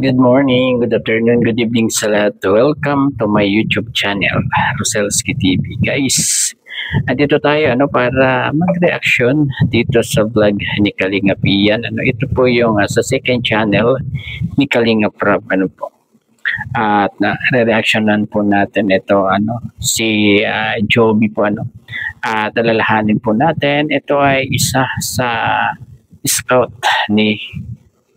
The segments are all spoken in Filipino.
Good morning, good afternoon, good evening sa lahat. Welcome to my YouTube channel, Roselski TV. Guys, andito tayo para mag-reaction dito sa vlog ni Kalinga Pian. Ito po yung sa second channel ni Kalinga Prab. At re-reactionan po natin ito si Joby po At alalahanin po natin ito ay isa sa scout ni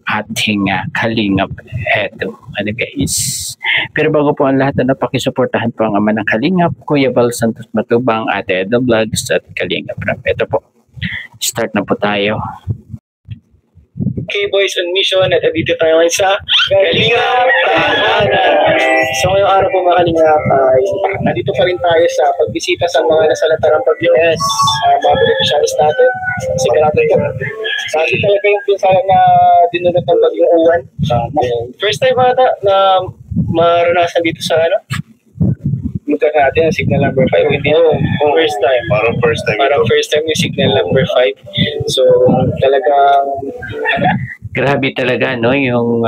ating Kalingap. Eto, guys. Pero bago po ang lahat, pakisuportahan po ang ama ng Kalingap, Kuya Val Santos Matubang, at Edo Vlogs at Kalingap Rap. Ito po. Start na po tayo. Okay, boys on mission at dito tayo ngayon sa Kalingap Tahanan. So ngayong araw po mga Kalingap ay nandito pa rin tayo sa pagbisita sa mga nasalatarang bagyo. Yes. Mga beneficiaries natin. Sigurado ito. Sabi talaga yung pinsala na dinulot ng bagyong uwan. First time ata na maranasan dito sa lugar natin, signal number 5. Hindi first time. Parang first time yung signal number 5. So talagang grabe talaga yung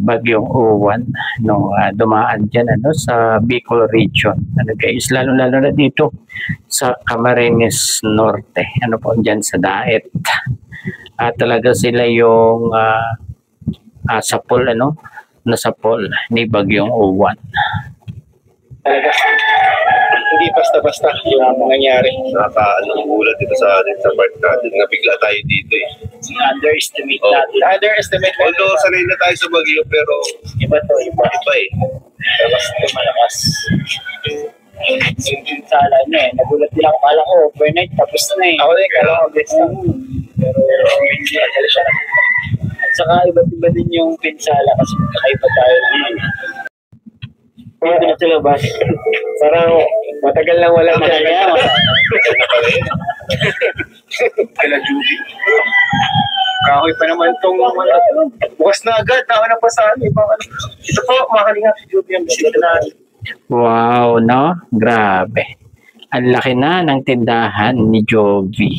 bagyong uwan nung dumaan dyan sa Bicol region. Guys, lalo na dito sa Camarines Norte. Po dyan sa Daet. At talaga sila yung sapol nasapol ni bagyong uwan. Talaga hindi basta-basta yung nangyari. Nakaka-gulat dito sa atin sa part natin. Nabigla tayo dito eh. Underestimate natin. Underestimate. Although sanay na tayo sa bagyo pero iba eh. Malakas. Yung pinsala nagulat din ako. Kala ko overnight tapos na eh. Ako din kala ko best na. Pero hindi agad siya. At saka iba din yung pinsala kasi kakaiba tayo. Kaya na sila bas. Parang matagal lang wala kaya. Kala Judy. Kahoy pa naman itong bukas na agad. Tama na pa sa ito po, mga Kalingap, si Judy ang bisita natin. Wow, grabe. Ang laki na ng tindahan ni Joby,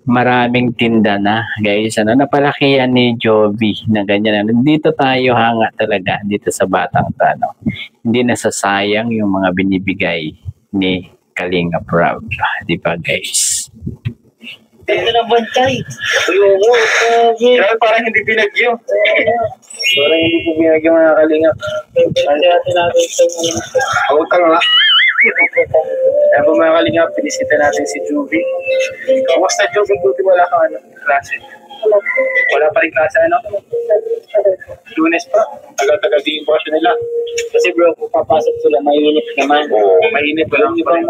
Maraming tinda na, guys. Napalakihan ni Joby na ganyan. Dito tayo hanga talaga dito sa Batang Tano. Hindi nasasayang yung mga binibigay ni Kalinga Prab. Di ba, guys? Ito na bantay. Grabe, parang hindi binagyo. Parang hindi po binagyo mga Kalingap. Huwag ka nga. Kaya po mga Kalingap, pinisita natin si Joby. Kamusta Joby? Buti wala kang klase? Wala pa rin klase Lunes pa? Tagal-tagal din yung bakasyon nila. Kasi bro, kung papasok sila, mainit naman. Mainit. Walang ibang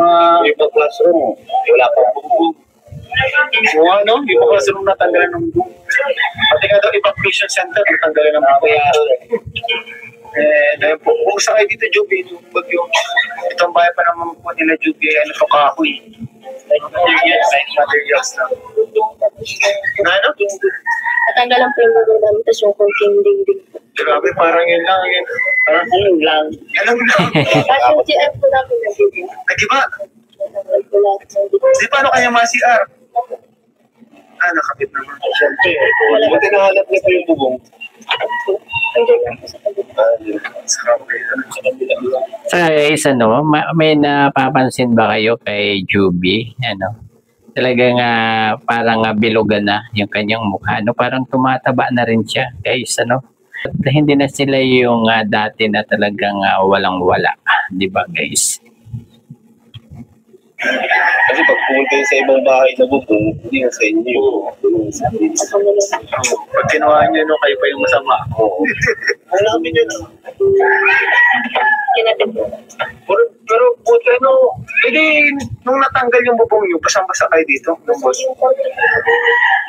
classroom. Wala pang bumbong. Yung classroom natanggalan ng bumbong. Pati nga daw evacuation center natanggalan ng bumbong. Kung sa kayo dito, Joby, itong bayan pa naman po nila, Joby, ito kahoy. Materials na. Natanggal ang primo doon namin, tapos yung konting dingding. Grabe, parang yun lang. Parang yun lang. Alam mo lang. Kasi yung CR po namin nagiging. Di ba? Natanggal po lahat. Di paano kanya mga CR? Nakapit naman. Siyempre. Buti nahanap niya pa yung bubong. Hindi lang po sa kabila. Guys, may napapansin ba kayo kay Joby? Talagang parang bilugan na yung kanyang mukha. Parang tumataba na rin siya, guys. At hindi na sila yung dati na talagang walang-wala. Di ba, guys? kasi pag pumunta yun sa ibang bahay na bubong, hindi yan sa inyo. Pag kinuha nyo, kayo pa yung masama. Alamin nyo Pero buti hindi, nung natanggal yung bubong nyo, basang-basa kayo dito.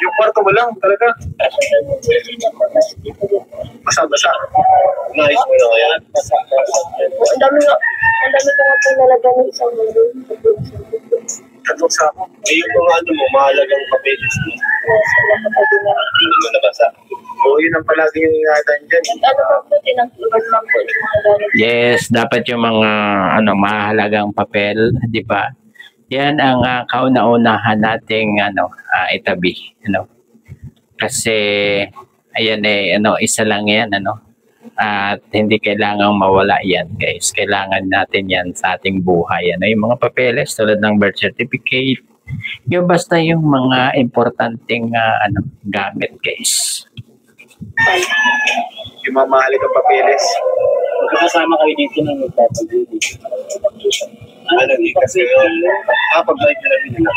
Yung kwarto mo lang, talaga. Basang-basa. Nice mo na kaya. Ang dami ko nga po nalaga ng isang Tatlong sako. Yung mga mahalagang papeles mo. Hindi mo nabasa. Yun ang palagi yung ingatan dyan. Ano ba po, tinangkiban lang po yung mga gamit. Yes, dapat yung mga mahalagang papel, di ba? Yan ang kauna-unahan nating itabi, Kasi Ayan isa lang yan, At hindi kailangang mawala yan, guys. Kailangan natin yan sa ating buhay. Yung mga papeles tulad ng birth certificate, yung basta yung mga importanteng gamit, guys. Yung mga mahalagang papeles. Magkakasama kayo dito ng magpapagay dito. Kasi pag-live na rin nila.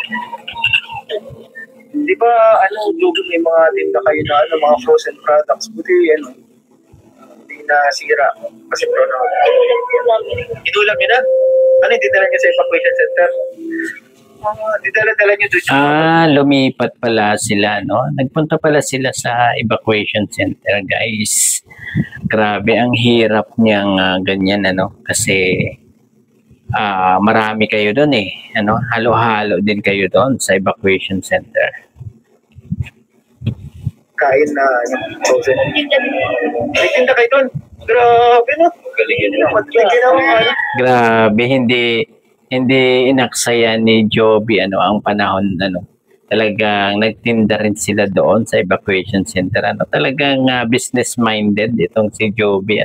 Di ba, Joby, may mga tinda kayo na, mga frozen products. Buti, hindi nasira. Kasi inulam nyo na? Ano yung dinala nyo sa evacuation center? Dinala nyo doon. Lumipat pala sila, Nagpunta pala sila sa evacuation center, guys. Grabe, ang hirap niyang ganyan, Kasi marami kayo doon halo-halo din kayo doon sa evacuation center. Kain na frozen. May tinda kayo doon. Grabe, no? Grabe, hindi inaksaya ni Joby ang panahon talagang nagtinda rin sila doon sa evacuation center talagang business minded itong si Joby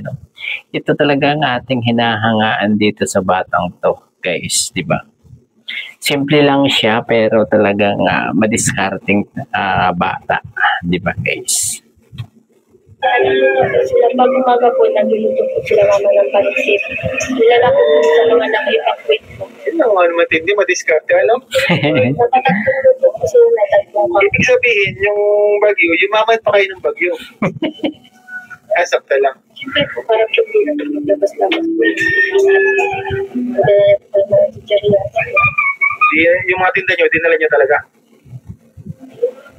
ito talaga ang ating hinahangaan dito sa batang to, guys, di ba? Simple lang siya pero talagang madiskarting bata, di ba, guys? Sila pag umaga po, nagluluto po sila mama ng pansit. Nilala ko po sa mga naka-evacuate po. Yun ang matindi, madiskarte, alam? Nakatatlong luto po sila na tatlong kami. Ibig sabihin, yung bagyo, yumaman pa kayo ng bagyo. Sakta lang. Siyempre po, parang po bilang labas-labas po. Madala po ng chicharia. Yung mga tinda nyo, dinala nyo talaga.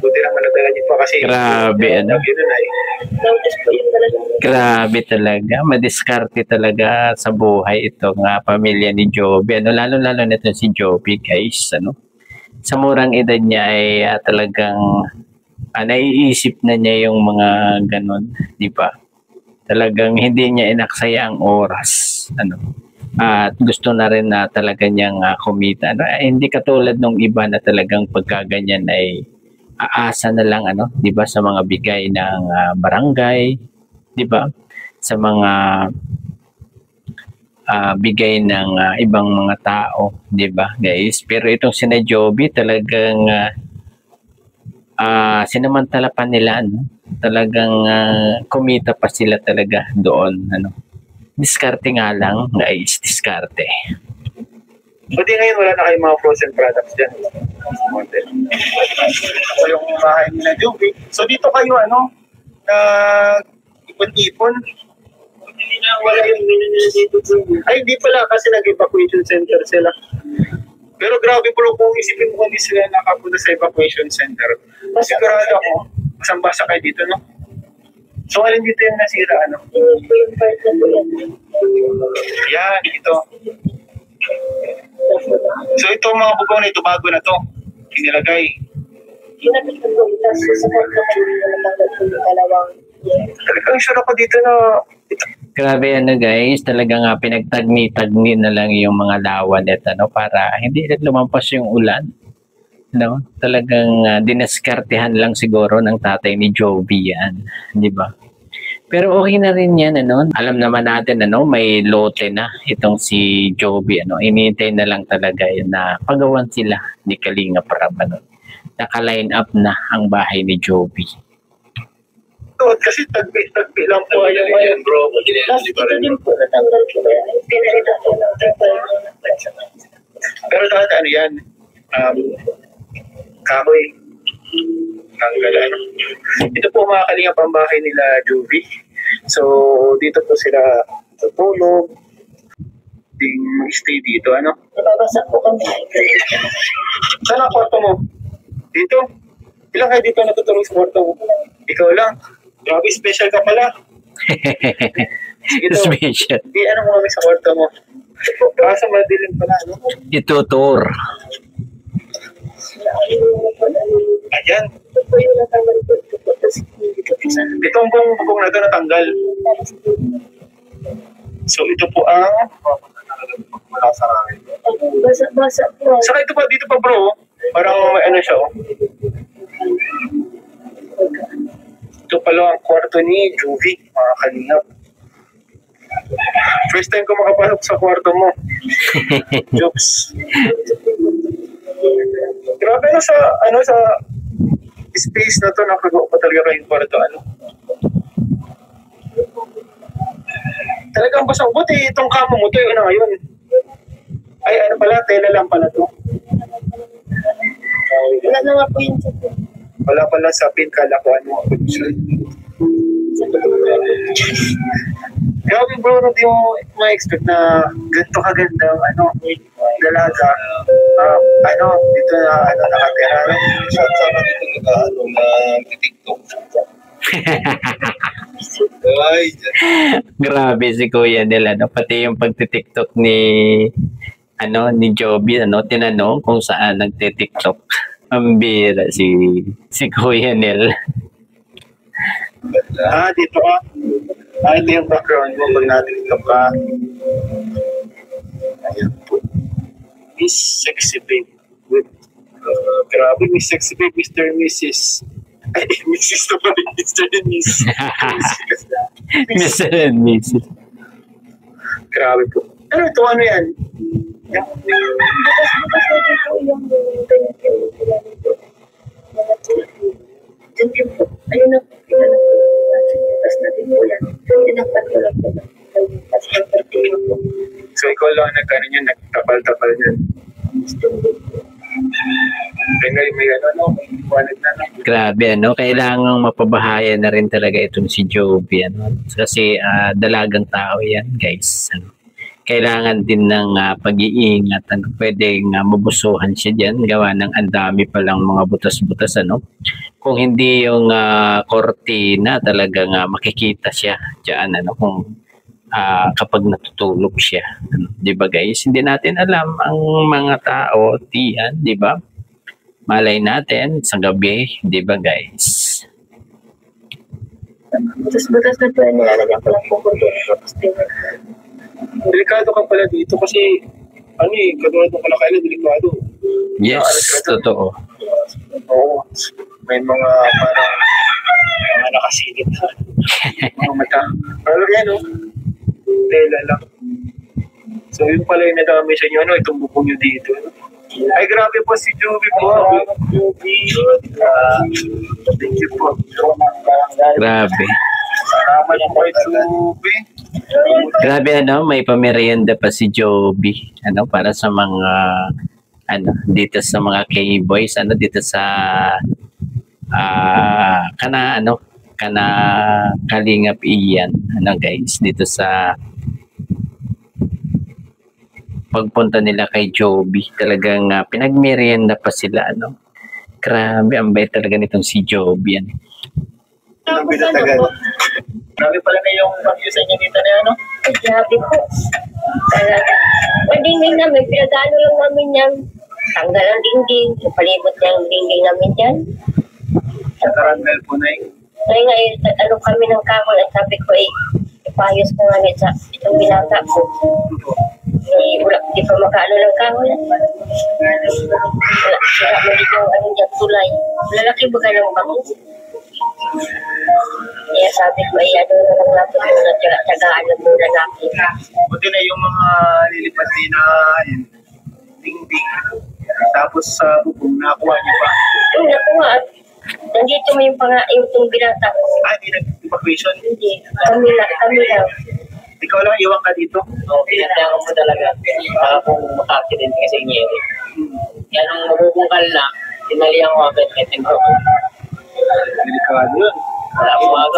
Buti naman nadala nyo pa kasi. Grabe, Notice po yung talaga. Grabe talaga. Madiskarte talaga sa buhay itong pamilya ni Joby. Lalo-lalo nito si Joby, guys. Sa murang edad niya ay talagang naiisip na niya yung mga ganon, di ba? Talagang hindi niya inaksaya ang oras. At gusto na rin na talaga niyang kumita. Hindi katulad nung iba na talagang pagkaganyan ay aasa na lang 'di ba sa mga bigay ng barangay, 'di ba? Sa mga bigay ng ibang mga tao, 'di ba, guys? Pero itong sina Joby talagang sinamantala pa nila talagang kumita pa sila talaga doon Diskarte nga lang, guys, diskarte. Buti ngayon wala na kayong mga frozen products dyan. Ito yung bahay nila Joby. So dito kayo na ipon-ipon. Hindi na wala yung menu nila dito. Ay, di pala kasi nag-evacuation center sila. Pero grabe po kung isipin mo kung hindi sila nakapunta sa evacuation center. Sigurado ako, masang-basa kayo dito, no? So, alin dito yung nasira, Yan, ito. So, ito mga bugaw na ito, bago na to. Inilagay. Ginapit ko po, tapos sa kwarto ko natanggal po yung dalawang Talagang sure ako dito na Grabe guys, talagang pinagtagni-tagni na lang yung mga lawan nito para hindi lumampas yung ulan. Talagang dinaskartehan lang siguro ng tatay ni Joby yan, di ba? Pero okay na rin yan, Alam naman natin, may lote na itong si Joby, Inintay na lang talaga yun na pagawan sila ni Kalinga Prab, Naka-line up na ang bahay ni Joby. kasi tagpi lang po ayan bro. Tapos ito din po natanggal ko kaya pinarita ko ng trapal. Pero dahil yan, kahoy. Tanggal Ito po mga kalingap ang bahay nila Joby. So dito po sila tutulog. Mag-stay dito, Nababasa po kami. Saan ang kwarto mo? Dito? Ilang kayo dito natutulog sa kwarto mo? Ikaw lang. Grabe, special ka pala. Special. Ano mo kami sa kwarto mo? Kaso madilim pala, Itutur. Ayan. Ito po yung natanggal ko. Itong bugong na ito natanggal. So ito po ang Basa po. saka ito pa, dito pa bro. Parang may siya Ito Ito pala ang kwarto ni Juvie, mga kalingap. First time ko makapasok sa kwarto mo. Jokes. Grabe na sa space na to, nakagawa pa talaga kayong kwarto. Talagang basang buti itong kama mo to yung ngayon. Ay, pala, tela lang pala to. Wala na nga po yun sa Wala pala sa pin, kala ko Grabe bro, hindi mo ma-expect na ganito kagandang dalaga. Dito na nakatira. Sama dito na TikTok. Ay, Grabe si Kuya nila, no? Pati yung pagti-TikTok ni Joby, tinanong kung saan nagti-TikTok. Ang bira si Kuya Nel. Dito ka. Ito yung background mo pag natin ka. Ayan po. Miss Sexy Babe. Grabe, Miss Sexy Babe, Mr. and Mrs. Ay, Mrs. na pala, Mr. and Mrs. Mr. and Mrs. Grabe po. Pero ito yan? bukas na dito yung ganyan po. Ayun na po. Bukas na din po yan. Tinakpan ko lang po. Tapos nagpartiyo po. So ikaw lang nagtapal-tapal yan. May wallet na. Grabe, kailangang mapabahayan na rin talaga itong si Joby, kasi dalagang tao yan, guys. Kailangan din ng pag-iingat, pwedeng mabusuhan siya dyan, gawa ng andami palang mga butas-butas, kung hindi yung kortina, talagang makikita siya dyan, kung kapag natutulog siya, di ba guys? Hindi natin alam ang mga tao, di ba? Malay natin sa gabi, di ba guys? Butas-butas na po yan. Nilalagyan ko lang po kunti. Tapos Delikado ka pala dito kasi katulad ng kalakayan, delikado. Yes, totoo. Oo. May mga parang nakasilip na. Mga mata. Pero yan tela lang. So yun pala yung nadamay sa inyo, itong bubong nyo dito. Ay, grabe po si Joby po. Thank you po. Grabe. Salamat po kay Joby. Grabe, may pamerienda pa si Joby, para sa mga, dito sa mga K-boys, dito sa, Kalingap Iyan, guys, dito sa, pagpunta nila kay Joby, talagang pinagmerienda pa sila, Grabe, ang bait talaga nitong si Joby, Grabe pala na yung pag-view sa inyo dito na grabe po. Talaga. Ang dingding namin, pinagano lang namin yan. Tanggal ang dingding. Palibot niya ang dingding namin dyan. Sa Karanggal po na Ngayon, kami ng kahoy. At sabi ko, ipayos ko nga sa itong binata ko. Di pa makaano ng kahoy. Sira mo dito ang tulay. Lalaki ba ka ng bango? Kaya sabi ko, na lang natin muna, tsagaan lang muna natin. Buti na yung mga lilipat din na dingding. Tapos sa bubong, nakuha niyo ba? Yung nakuha, nandito mo yung binata ko. Hindi nag-evacuation? Hindi, kami lang. Ikaw lang, iwan ka dito? Oo, pinatayang mo talaga. Para kung makakidin kasi nyeri. Yan ang mabubungkal na, tinalihan ko agad natin ko. Delikado yun. Wala ko mga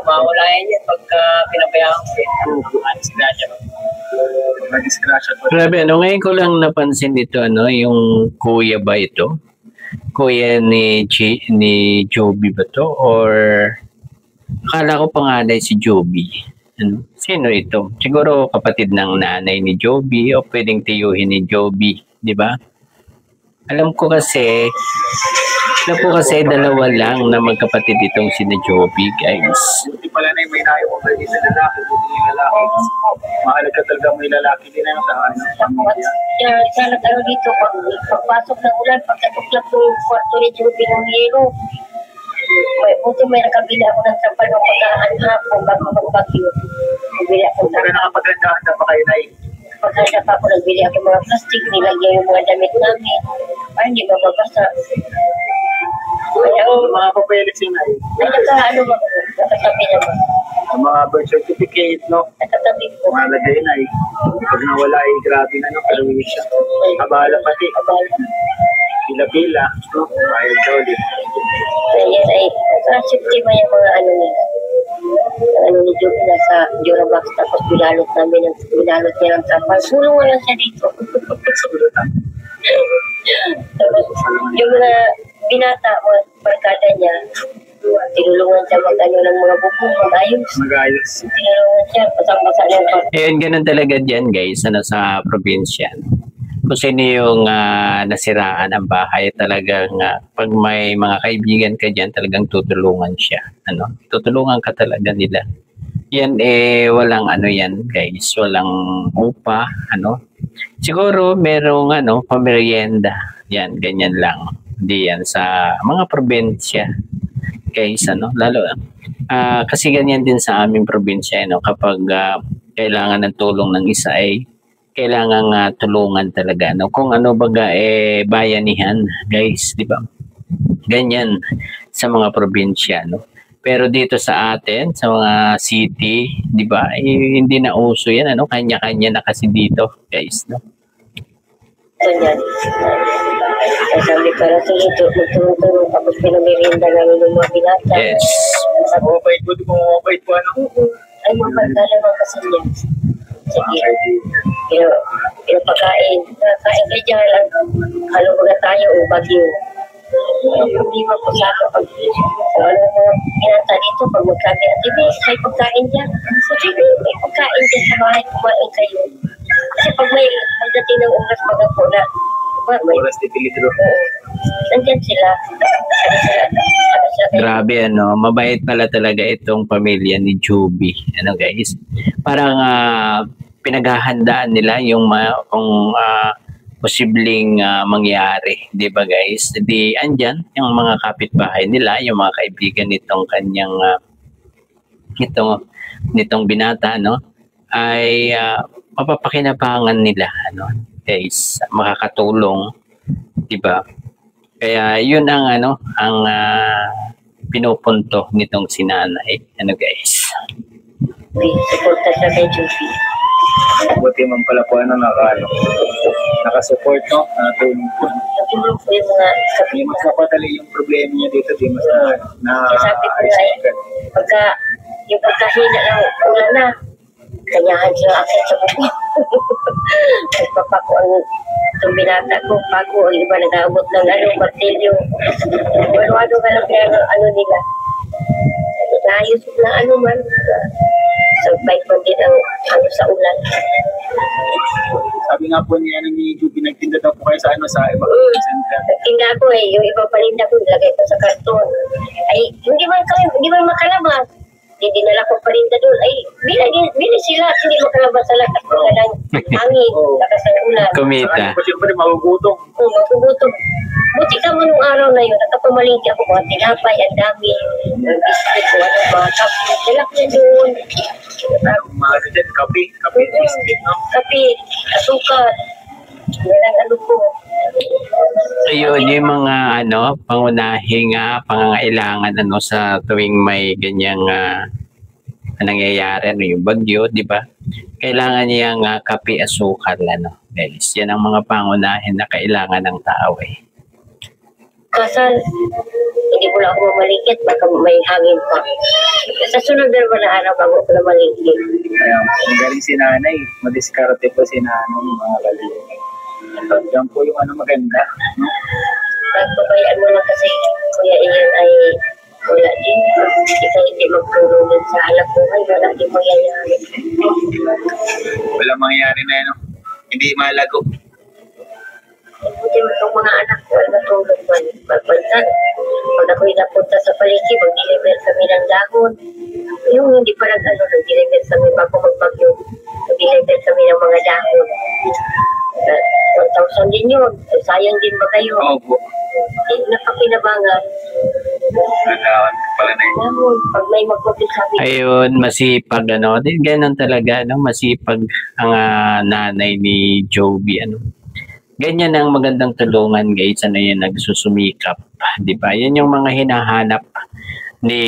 mawalayan yan pagka pinabayaan ko. Nag-disgrasya po. Grabe, ngayon ko lang napansin dito, yung kuya ba ito? Kuya ni Joby ba to? Or akala ko panganay si Joby. Sino ito? Siguro kapatid ng nanay ni Joby o pwedeng tiyuhin ni Joby, di ba? Alam ko kasi dalawa lang na magkapatid itong sina Joby, guys. Buti pala na yung may nayo ko pwede sa lalaki. Buti yung lalaki. Mahalaga talaga may lalaki din ang tahan. Kaya dito, pagpasok ng ulan, pagkatuklap ng kwarto ni Joby ng hero, Buti may nakabili ako ng sampal ng pagkaan hapon bago magbagyo. Nagbili ako ng Kaya nakapagandaan na pa kayo na pagkanda pa ako, nagbili ako mga plastic, nilagyan yung mga damit namin. Ay, hindi mababasa. Kaya mga papeles yun ay. ay nakatabi naman. Ang mga birth certificate, no? Nakatabi ko. Mga lagay na eh. Pag nawala ay grabe na, no? Pero siya. Abala pati. Pila-pila, no? Ayun siya ulit. Kaya yan ay, nakasipti mo yung mga ano nila. Ano ni Joby, nasa Durabox, tapos binalot niya ng sampal. Sulong lang siya dito. Tapos, yung mga binata o barkada niya, tinulungan siya mag-ano ng mga bukong, mag-ayos. Mag-ayos. Tinulungan siya, pasang-pasa ng Ayun, ganun talaga dyan guys, sa probinsya. Kung sino yung nasiraan ang bahay, talagang pag may mga kaibigan ka dyan, talagang tutulungan siya. Tutulungan ka talaga nila. Yan walang yan guys, walang upa, Siguro merong pamerienda. Yan, ganyan lang. Hindi yan sa mga probinsya. Guys, lalo kasi ganyan din sa aming probinsya, kapag kailangan ng tulong ng isa ay kailangan tulungan talaga, kung baga bayanihan, guys, di ba? Ganyan sa mga probinsya, Pero dito sa atin, sa mga city, di ba? Hindi na uso yan, kanya-kanya na kasi dito, guys, ganyan. Sabi para sa ito, magtulong-tulong, tapos pinamerinda namin yung mga binata. Yes. Mabait po, mabait po, Ay, mga barkada mga kasi niya. Sige. Pinapakain. Kain ka dyan lang. Halo na tayo o bagyo. Problema po sa akin. Pag pinata dito, pag magkabi at may pagkain dyan. So, sige, may pagkain dyan sa bahay. Kumain kayo. Kasi pag may pagdating ng oras magapo na, may oras di pilitro. Nandyan sila. Grabe, mabait pala talaga itong pamilya ni Joby. Guys? Parang pinaghahandaan nila yung kung posibleng mangyari, 'di ba guys? Di andyan yung mga kapitbahay nila, yung mga kaibigan nitong kanyang nitong binata, ay mapapakinabangan nila, guys, makakatulong, 'di ba? Kaya yun ang pinupunto nitong sinanay, guys. May suporta sa kay Joby. Buti man pala po nakasupport, tulong po. Natulong po yung mga Di mas napadali yung problema niya dito, di mas sabi ko nga pagka yung pagkahina ng ulan na, kanyahan siya akit sa buko. Nagpapako ang itong binata ko, bago ang iba nag-aabot ng martilyo. Walo-walo ka lang kaya nila. Naayos na man. Survive mo din ang sa ulan. Sabi nga po niya ni Joby, nagtinda daw po kayo sa sa ibang center. Nagtinda ako yung ibang palinda ko, ilagay ko sa karton. Ay, hindi man makalabas. Dinala ko palinda doon. Ay, bili sila, hindi makalabas sa lakas ng hangin, lakas ng ulan. Kumita. Kasi siyempre magugutom. Oo, magugutom. Buti ka mo nung araw na yun, nakapamalingki ako mga tinapay, ang dami, biscuit, mga kape, dalak na doon. Mga dyan, kape, biscuit, Kape, asukal, yan ang ko. Ayun, yung mga pangunahing pangangailangan sa tuwing may ganyang nangyayari, yung bagyo, di ba? Kailangan niyang kape, asukal, guys. Yan ang mga pangunahin na kailangan ng tao, Kasal, hindi ko lang ako mamalingkit, baka may hangin pa. Sa sunod na naman na araw, bago ko na malingkit. Kaya, ang galing si nanay, madiskarte po si nanay, mga galing. Yan po yung maganda, no? Nagpabayaan mo lang kasi, kuya iyan ay wala din. Ikaw hindi magtulungan sa alam buhay, wala din mangyayari. Wala mangyayari na yun, hindi malago. Buti mo itong mga anak ko ay matulog man. Pagbantan, pag ako'y napunta sa paliki, mag-deliver kami ng dahon. Yung hindi pa nag-deliver kami bago magbagyo. Mag-deliver kami ng mga dahon. 1,000 din yun. Sayang din ba kayo? Oo po. Napakinabangan. Pala na yun. Ayun, pag may magpapisabi, Ayun, masipag ano. Din ganun talaga ano, masipag ang nanay ni Joby ano. Ganyan ang magandang tulungan guys, ano yun, nagsusumikap, 'di ba? Yan yung mga hinahanap ni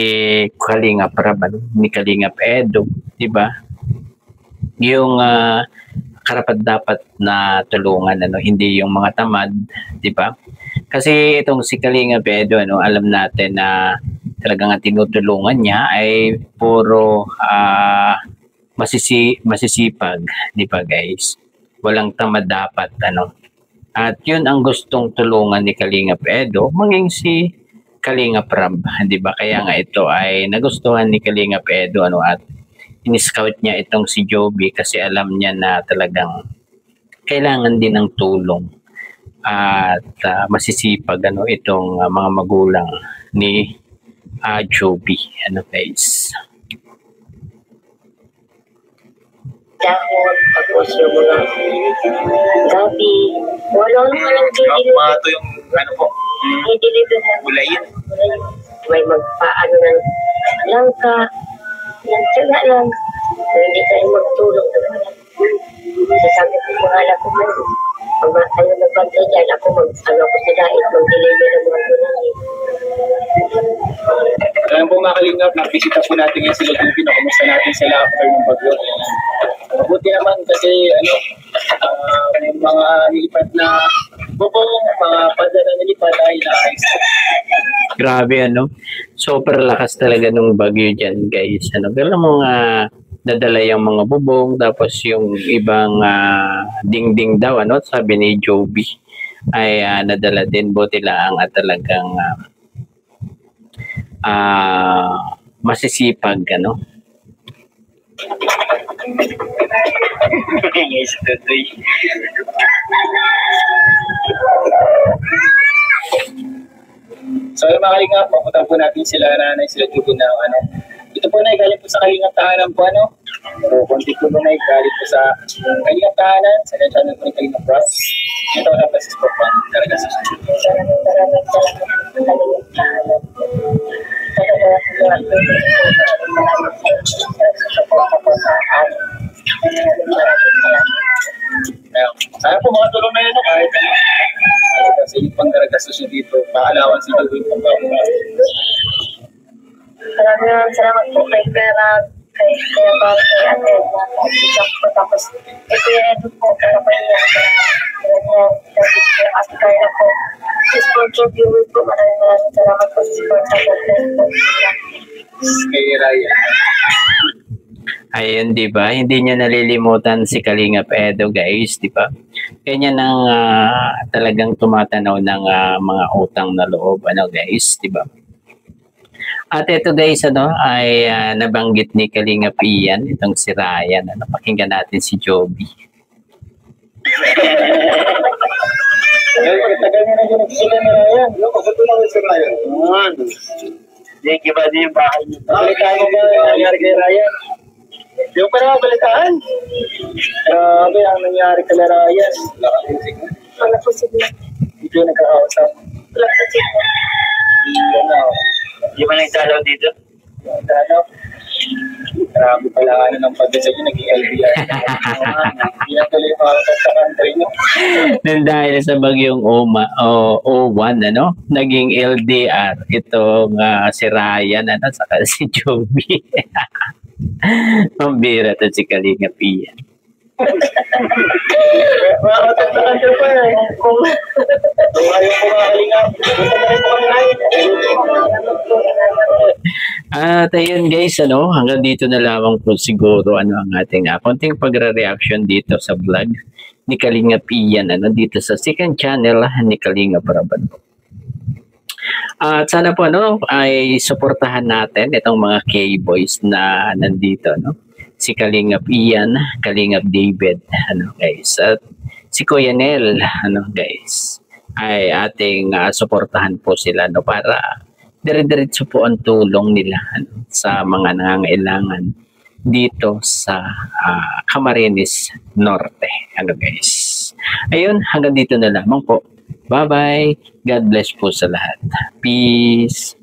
Kalingap Rab, ano? Ni Kalingap Edo, 'di ba? Yung karapat-dapat na tulungan ano, hindi yung mga tamad, 'di ba? Kasi itong si Kalingap Edo ano, alam natin na talagang ang tinutulungan niya ay puro masisipag, 'di ba guys? Walang tamad dapat ano. At yun ang gustong tulungan ni Kalingap Edo, maging si Kalingap Rab, 'di ba? Kaya nga ito ay nagustuhan ni Kalingap Edo ano, at in-scout niya itong si Joby kasi alam niya na talagang kailangan din ng tulong at masisipag ano itong mga magulang ni Joby, ano guys. dahon, tapos yung mga gabi, wala naman ang deliver. Mga ito yung ano po, I-deliver na. gulayin. May magpaano ng langka, ng tiyaga lang. Kung hindi kayo magtulong naman. Sasabi ko mga anak ko man, pag kayo nagbantay dyan, ako ano ako sa dahil, mag-deliver ng mga gulayin. Alam po mga Kalingap, nakikita po natin yung sila Joby na kumusta natin sila after ng bagyo. Mabuti naman kasi yung mga nilipat na bubong, mga pada na nilipat ay naayos. Grabe ano, super lakas talaga nung bagyo dyan guys. Ano, pero mga nadala yung mga bubong, tapos yung ibang dingding daw, ano, sabi ni Joby ay nadala din, buti lang at talagang masisipag, ano. Yes, tutoy. So yung mga Kalingap, mapunta po natin sila nanay, sila Joby na ano. Ito po na galing po sa Kalingap Tahanan po ano. So konti po na galing po sa Kalingap Tahanan, sa channel po ni Kalingap Ross. Ito na pa sa Spokwan, talaga sa Maraming salamat. Sana po mga tulong na yun kahit ano. Kasi yung panggaragasos nyo dito, paalawan si Joby yung panggaragasos. Maraming salamat po kay Pera, kay Bal, kay Ate, Jack po. Tapos, kay Kuya Edo po, kaya pa niya. David po, at Carla po. Just for Joby po, maraming salamat po sa support sa po. Kay Raya. Ayun, di ba? Hindi niya nalilimutan si Kalingap Edo, guys, di ba? Ganyan ang talagang tumatanaw ng mga utang na loob, ano, guys, di ba? At ito, guys, ano, ay nabanggit ni Kalingap Ian, itong si Ryan. Ano, pakinggan natin si Joby. Tagal niya na yun sila ni Ryan. Pagkatulang si Ryan. Thank you ba din yung bahay niyo? Balitaan mo ba yung nangyari kay Ryan? Di mo pa na balitaan. Grabe ang nangyari kay Ryan. Wala po sila. Hindi ko nagkakausap. Wala po sila. Di ba nagsalaw dito? Ano? Grabe pala ano ng pagdasa nyo, naging LDR. Hindi na tuloy makakot sa country nyo. Nang dahil sa bagyong O1, ano, naging LDR itong si Ryan, ano, saka si Joby. Pambira to si Kalingap Ian. Makakot sa country pa eh. Kung ayaw ko Kalingap, gusto na rin po kami nahin. At ayun guys, ano, hanggang dito na lamang po siguro ano ang ating konting pagre-reaction dito sa vlog ni Kalingap Ian, ano, dito sa second channel ni Kalingap Rab. At sana po ano ay suportahan natin itong mga K-boys na nandito, no. Si Kalingap Ian, Kalingap David, ano guys, at si Kuya Nel, ano guys, ay ating suportahan po sila, no, para dire-diretso po ang tulong nila, ano, sa mga nangangailangan dito sa Camarines Norte, ano guys. Ayun, hanggang dito na lamang po. Bye-bye. God bless po sa lahat. Peace.